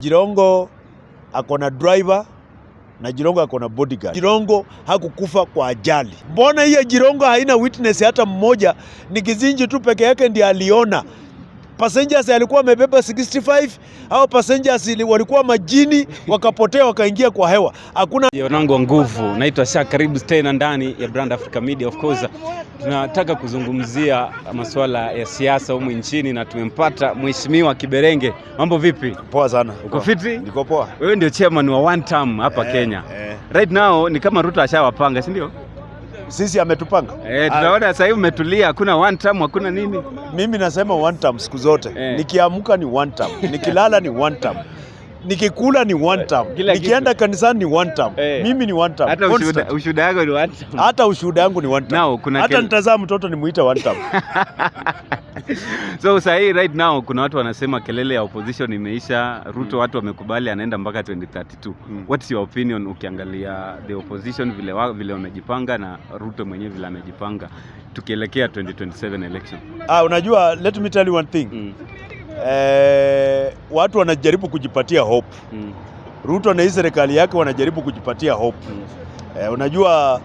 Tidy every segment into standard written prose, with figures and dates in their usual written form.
Jirongo akona driver na Jirongo akona bodyguard. Jirongo hakukufa kwa ajali. Mbona hiyo Jirongo haina witness hata mmoja? Ni Kizinji tu peke yake ndiye aliona. Passengers alikuwa amebeba 65 au passengers walikuwa majini wakapotea wakaingia kwa hewa. Hakuna wanangu wa nguvu. Naitwa Shaka, karibu tena ndani ya Brand Africa Media. Of course tunataka kuzungumzia masuala ya siasa humu nchini na tumempata Mheshimiwa Kiberenge. Mambo vipi? Poa sana. Uko fiti? Niko poa. Wewe ndio chairman wa one term hapa Kenya. Right now ni kama Ruto ashawapanga, si ndio? Sisi ametupanga. Tunaona sasa hivi umetulia, hakuna one term, hakuna nini. Mimi nasema one term siku zote. Nikiamka ni one term, nikilala ni one term, nikikula ni one term, nikienda kanisani ni one term. Mimi ni one term. Hata ushuhuda yako ni one term. Hata ushuhuda yangu ni one term. Hata nitazaa mtoto nimuite one term. So sasa hii right now kuna watu wanasema kelele ya opposition imeisha, Ruto watu wamekubali anaenda mpaka 2032. What's your opinion ukiangalia the opposition vile wamejipanga na Ruto mwenyewe vile amejipanga tukielekea 2027 election? Unajua, let me tell you one thing. Watu wanajaribu kujipatia hope. Ruto na hii serikali yake wanajaribu kujipatia hope. Unajua,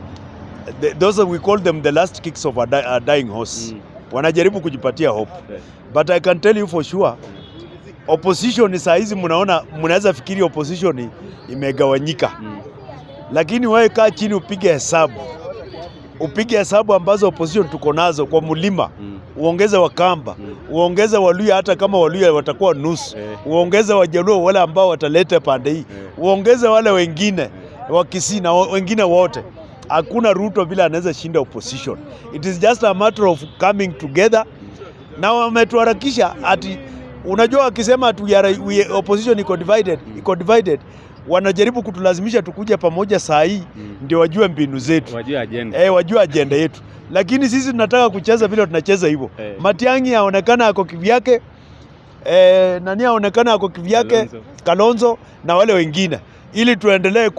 those we call them the last kicks of a dying horse. Wanajaribu kujipatia hope. But I can tell you for sure, opposition saa hizi mnaweza fikiri opposition imegawanyika. Lakini wewe kaa chini upige hesabu. Upige hesabu ambazo opposition tuko nazo kwa mlima. Uongeze Wakamba, uongeze Waluya hata kama Waluya watakuwa nusu. Uongeze Wajaluo wale ambao wataleta pande hii. Uongeze wale wengine wa Kisii na wengine wote. Hakuna Ruto bila anaweza shinda opposition. It is just a matter of coming together. Na wametuharakisha ati, unajua wakisema opposition iko divided, wanajaribu kutulazimisha tukuje pamoja saa hii ndio wajue mbinu zetu. Wajue agenda. Wajue agenda yetu. Lakini sisi tunataka kucheza vile tunacheza hivyo. Matiang'i aonekana ako kivyake, nani aonekana ako kivyake, Kalonzo na wale wengine, ili tuendelee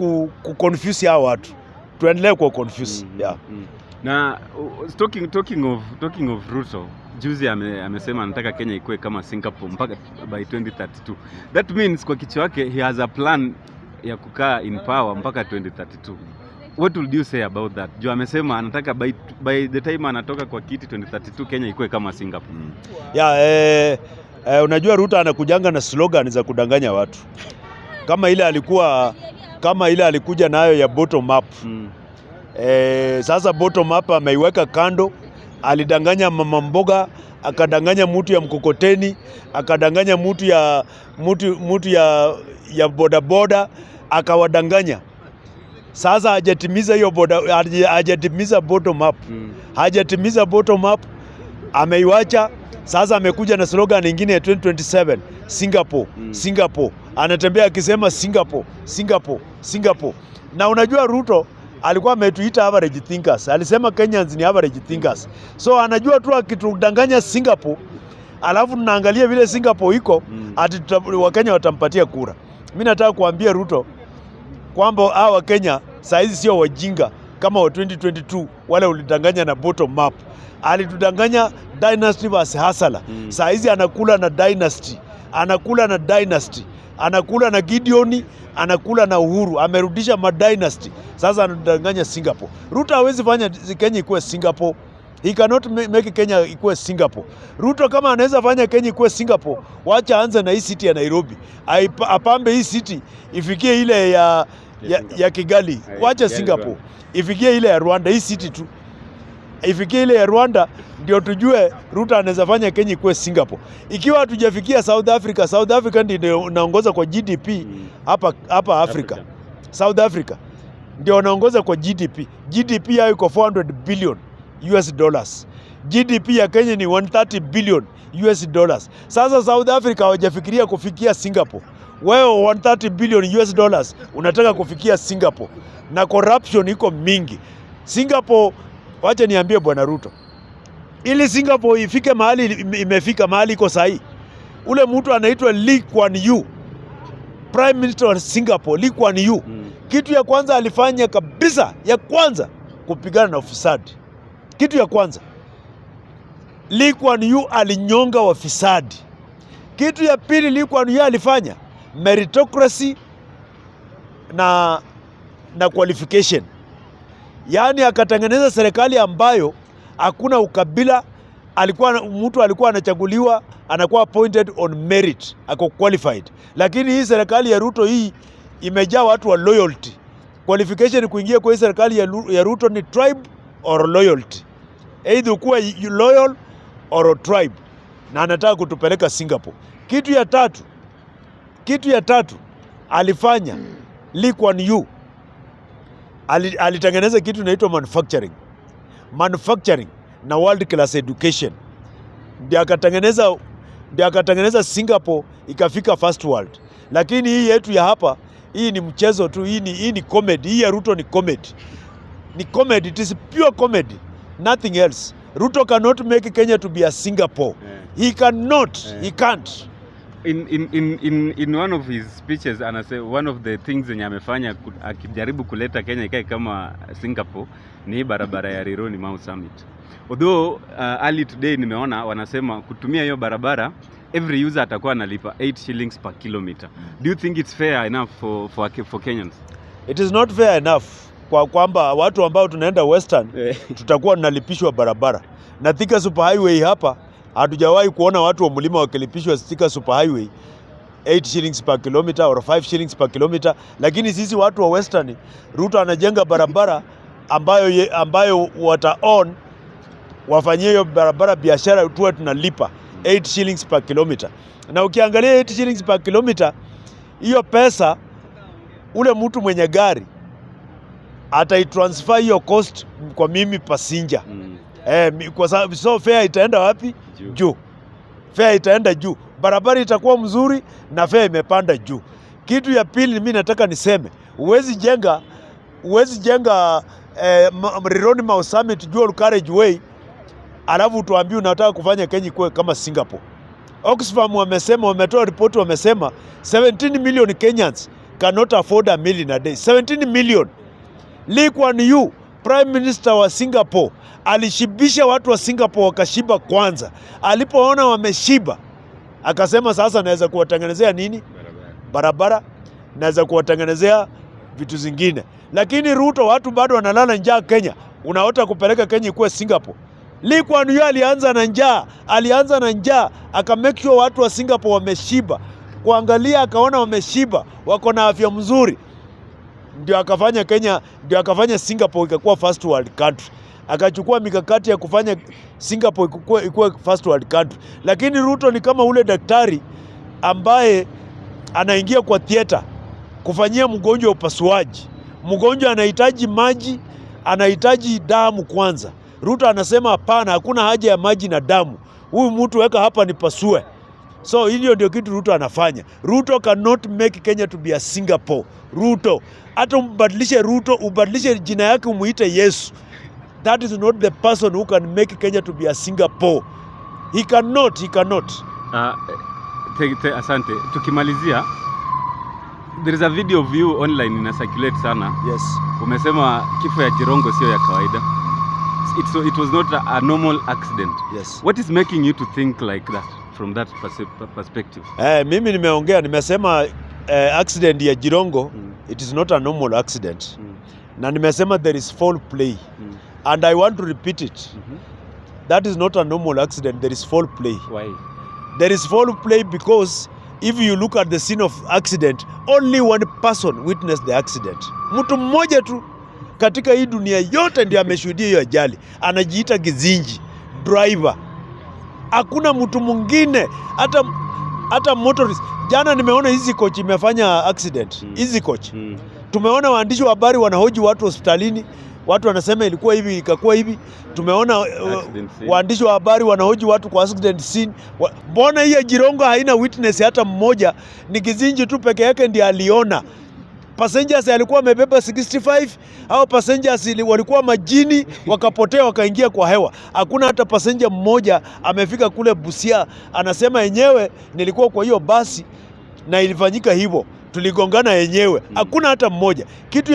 confuse hao watu. Tuendelee kwa confuse. Na talking of Ruto, juzi amesema anataka Kenya ikuwe kama Singapore mpaka by 2032. That means kwa kichwa yake he has a plan ya kukaa in power mpaka 2032. What would you say about that? Jo amesema anataka by the time anatoka kwa kiti 2032 Kenya ikuwe kama Singapore. Unajua Ruto anakujanga na slogan za kudanganya watu. Kama ile alikuja nayo ya bottom up. Sasa bottom up ameiweka kando. Alidanganya mama mboga, akadanganya mtu ya mkokoteni, akadanganya mtu ya bodaboda, akawadanganya. Sasa hajatimiza hiyo hajatimiza bottom up. Hajatimiza bottom up, ameiwacha. Sasa amekuja na slogan nyingine ya 2027, Singapore, Singapore. Anatembea akisema Singapore, Singapore, Singapore. Na unajua Ruto alikuwa ametuita average thinkers. Alisema Kenyans ni average thinkers. So anajua tu akitudanganya Singapore, alafu tunaangalia vile Singapore iko, ati Wakenya watampatia kura. Mimi nataka kuambia Ruto kwamba hawa Kenya saa hizi sio wajinga kama wa 2022 wale ulidanganya na bottom up. Alitudanganya dynasty vs hasala. Saa hizi anakula na dynasty. Anakula na dynasty. Anakula na Gideoni, anakula na Uhuru, amerudisha madynasty. Sasa anadanganya Singapore. Ruto hawezi fanya Kenya ikuwe Singapore. He cannot make Kenya ikuwe Singapore. Ruto kama anaweza fanya Kenya ikuwe Singapore, wacha anze na hii city ya Nairobi. Apambe hii city ifikie ile ya Kigali. Wacha Singapore. Ifikie ile ya Rwanda, hii city tu. Ifikie ile ya Rwanda ndio tujue Ruto anaweza fanya Kenya ikuwe Singapore. Ikiwa hatujafikia South Africa, South Africa ndio inaongoza kwa GDP hapa Afrika. South Africa ndio inaongoza kwa GDP. GDP yao iko 400 billion US dollars. GDP ya Kenya ni 130 billion US dollars. Sasa South Africa hawajafikiria kufikia Singapore. Wewe 130 billion US dollars unataka kufikia Singapore. Na corruption iko mingi. Singapore, wacha niambie Bwana Ruto, ili Singapore ifike mahali imefika mahali iko sahi, ule mtu anaitwa Lee Kuan Yew, Prime Minister wa Singapore. Lee Kuan Yew, kitu ya kwanza alifanya kabisa, ya kwanza kupigana na ufisadi. Kitu ya kwanza Lee Kuan Yew alinyonga wafisadi. Kitu ya pili Lee Kuan Yew alifanya meritocracy na qualification. Yaani akatengeneza serikali ambayo hakuna ukabila, mtu alikuwa anachaguliwa, anakuwa appointed on merit, ako qualified. Lakini hii serikali ya Ruto hii imejaa watu wa loyalty. Qualification kuingia kwa hii serikali ya Ruto ni tribe or loyalty. Either ukuwa loyal or tribe. Na anataka kutupeleka Singapore. Kitu ya tatu alifanya Lee Kuan Yew alitengeneza kitu inaitwa manufacturing na world class education. Ndio akatengeneza Singapore ikafika first world. Lakini hii yetu ya hapa, hii ni mchezo tu, hii ni comedy. Hii ya Ruto ni comedy. Ni comedy, it is pure comedy, nothing else. Ruto cannot make Kenya to be a Singapore. He cannot, he can't. In one of his speeches anasema one of the things zenye amefanya akijaribu kuleta Kenya ikae kama Singapore ni barabara ya Rironi Mau Summit. Although early today nimeona wanasema kutumia hiyo barabara every user atakuwa analipa 8 shillings per kilometer. Do you think it's fair enough for Kenyans? It is not fair enough kwamba watu ambao tunaenda Western tutakuwa tunalipishwa barabara. Na Thika Super Highway hapa hatujawahi kuona watu wa mlima wakilipishwa Thika Super Highway 8 shillings per kilometer or 5 shillings per kilometer. Lakini sisi watu wa Western, Ruto anajenga barabara ambayo wata-own, wafanyie hiyo barabara biashara, tuwe tunalipa 8 shillings per kilometer. Na ukiangalia 8 shillings per kilometer, hiyo pesa ule mtu mwenye gari ataitransfer hiyo cost kwa mimi passenger. Kwa sababu so fare itaenda wapi? Juu. Fare itaenda juu. Barabara itakuwa mzuri na fare imepanda juu. Kitu ya pili mimi nataka niseme, huwezi jenga Rironi Mau Summit dual carriageway alafu tuambie unataka kufanya Kenya kwa kama Singapore. Oxfam wametoa ripoti, wamesema 17 million Kenyans cannot afford a meal in a day. 17 million. Lee Kuan Yew, Prime Minister wa Singapore, alishibisha watu wa Singapore wakashiba kwanza. Alipoona wameshiba, akasema sasa naweza kuwatengenezea nini? Barabara. Naweza kuwatengenezea vitu zingine. Lakini Ruto, watu bado wanalala njaa Kenya. Unaota kupeleka Kenya kuwa Singapore. Lee Kuan Yew alianza na njaa, aka make sure watu wa Singapore wameshiba. Kuangalia akaona wameshiba, wako na afya mzuri. Ndio akafanya Singapore ikakuwa first world country. Akachukua mikakati ya kufanya Singapore ikuwe first world country. Lakini Ruto ni kama ule daktari ambaye anaingia kwa theater kufanyia mgonjwa upasuaji. Mgonjwa anahitaji maji, anahitaji damu kwanza. Ruto anasema hapana, hakuna haja ya maji na damu. Huyu mtu weka hapa nipasue. So hiyo ndio kitu Ruto anafanya. Ruto cannot make Kenya to be a Singapore. Ruto, hata umbadilishe Ruto, ubadilishe jina yake umuite Yesu. That is not the person who can make Kenya to be a Singapore. He cannot. Asante. Tukimalizia, there is a video of you online ina circulate sana. Yes. Umesema kifo ya Jirongo sio ya kawaida. It was not a normal accident. Yes. What is making you to think like that from that perspective? Mimi nimesema accident ya Jirongo, it is not a normal accident. Na nimesema there is foul play. And I want to repeat it. That is not a normal accident, there is foul play. Why? There is foul play because if you look at the scene of accident, only one person witnessed the accident. Mtu mmoja tu katika hii dunia yote ndiye ameshuhudia hiyo ajali. Anajiita Kizinji, driver. Hakuna mtu mwingine, hata motorist. Jana nimeona hizi coach imefanya accident. Hizi coach. Tumeona waandishi wa habari wanahoji watu hospitalini. Watu wanasema ilikuwa hivi, ikakuwa hivi. Tumeona waandishi wa habari wanahoji watu kwa accident scene. Mbona hii ya Jirongo haina witness hata mmoja? Ni Kizinji tu peke yake ndiye aliona. Passengers alikuwa amebeba 65 au passengers walikuwa majini wakapotea wakaingia kwa hewa. Hakuna hata passenger mmoja amefika kule Busia anasema yenyewe nilikuwa kwa hiyo basi na ilifanyika hivyo. Tuligongana yenyewe. Hakuna hata mmoja. Kitu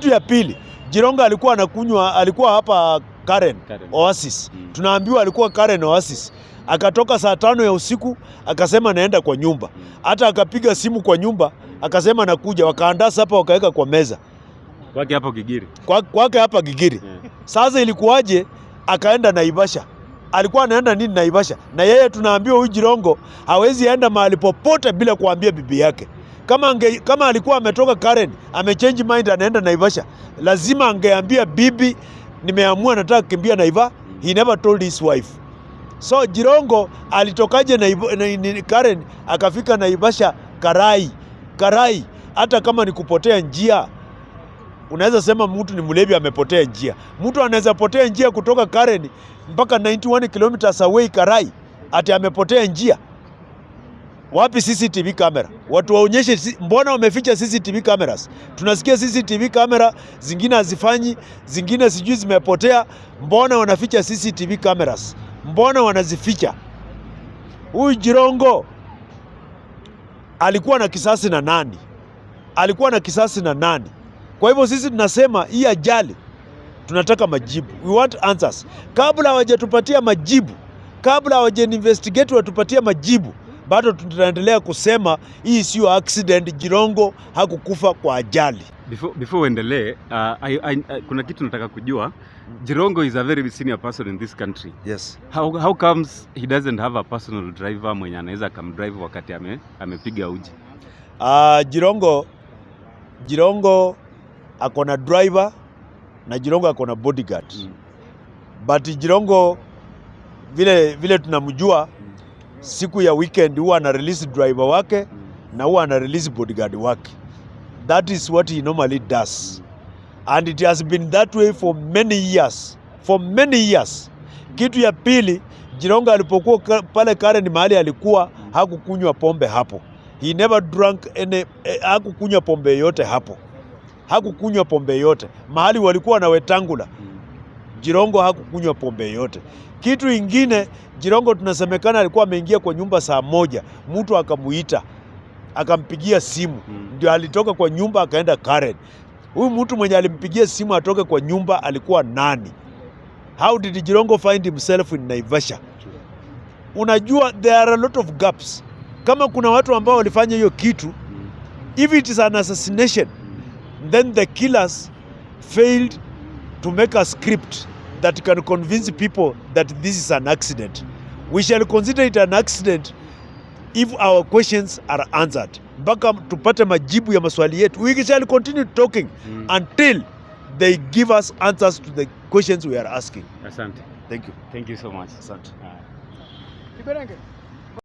ya pili, Jirongo alikuwa hapa Karen Oasis. Tunaambiwa alikuwa Karen Oasis. Akatoka saa 5 ya usiku akasema naenda kwa nyumba. Hata akapiga simu kwa nyumba akasema nakuja, wakaandaa sapa wakaweka kwa meza. Kwake hapo Gigiri. Kwake hapa Gigiri. Sasa ilikuwaje akaenda Naivasha? Alikuwa anaenda nini Naivasha? Na yeye tunaambiwa huyu Jirongo hawezi enda mahali popote bila kuambia bibi yake. Kama alikuwa ametoka Karen, amechange mind anaenda Naivasha, lazima angeambia bibi nimeamua nataka kukimbia Naivasha. He never told his wife. So Jirongo alitokaje Karen akafika Naivasha Karai. Hata kama ni kupotea njia, unaweza sema mtu ni mlevi amepotea njia. Mtu anaweza potea njia kutoka Karen mpaka 91 kilometers away Karai, ati amepotea njia. Wapi CCTV camera? Watu waonyeshe, mbona wameficha CCTV cameras? Tunasikia CCTV camera zingine hazifanyi, zingine sijui zimepotea. Mbona wanaficha CCTV cameras? Mbona wanazificha? Huyu Jirongo alikuwa na kisasi na nani? Kwa hivyo sisi tunasema hii ajali tunataka majibu. We want answers. Kabla hawajatupatia majibu, kabla hawajainvestigate watupatia majibu, bado tunaendelea kusema hii sio accident, Jirongo hakukufa kwa ajali. Before uendelee, kuna kitu nataka kujua. Jirongo is a very senior person in this country. Yes. How comes he doesn't have a personal driver mwenye anaweza kumdrive wakati amepiga uji? Jirongo akona driver na Jirongo akona bodyguard. But Jirongo vile tunamjua, siku ya weekend huwa ana release driver wake na huwa ana release bodyguard wake. That is what he normally does. And it has been that way for many years. Kitu ya pili, Jirongo alipokuwa pale Karen mahali alikuwa hakukunywa pombe hapo. He never drank hakukunywa pombe yote hapo. Mahali walikuwa na Wetangula, Jirongo hakukunywa pombe yote. Kitu ingine, Jirongo tunasemekana alikuwa ameingia kwa nyumba saa 1, mtu akamuita, akampigia simu, ndio alitoka kwa nyumba akaenda Karen. Huyu mtu mwenye alimpigia simu atoke kwa nyumba alikuwa nani? How did Jirongo find himself in Naivasha? Unajua, there are a lot of gaps. Kama kuna watu ambao walifanya hiyo kitu, if it is an assassination, then the killers failed to make a script that can convince people that this is an accident. We shall consider it an accident if our questions are answered. Mpaka tupate majibu ya maswali yetu. We shall continue talking until they give us answers to the questions we are asking. Asante. Thank you. Thank you so much. Asante. Kiberenge.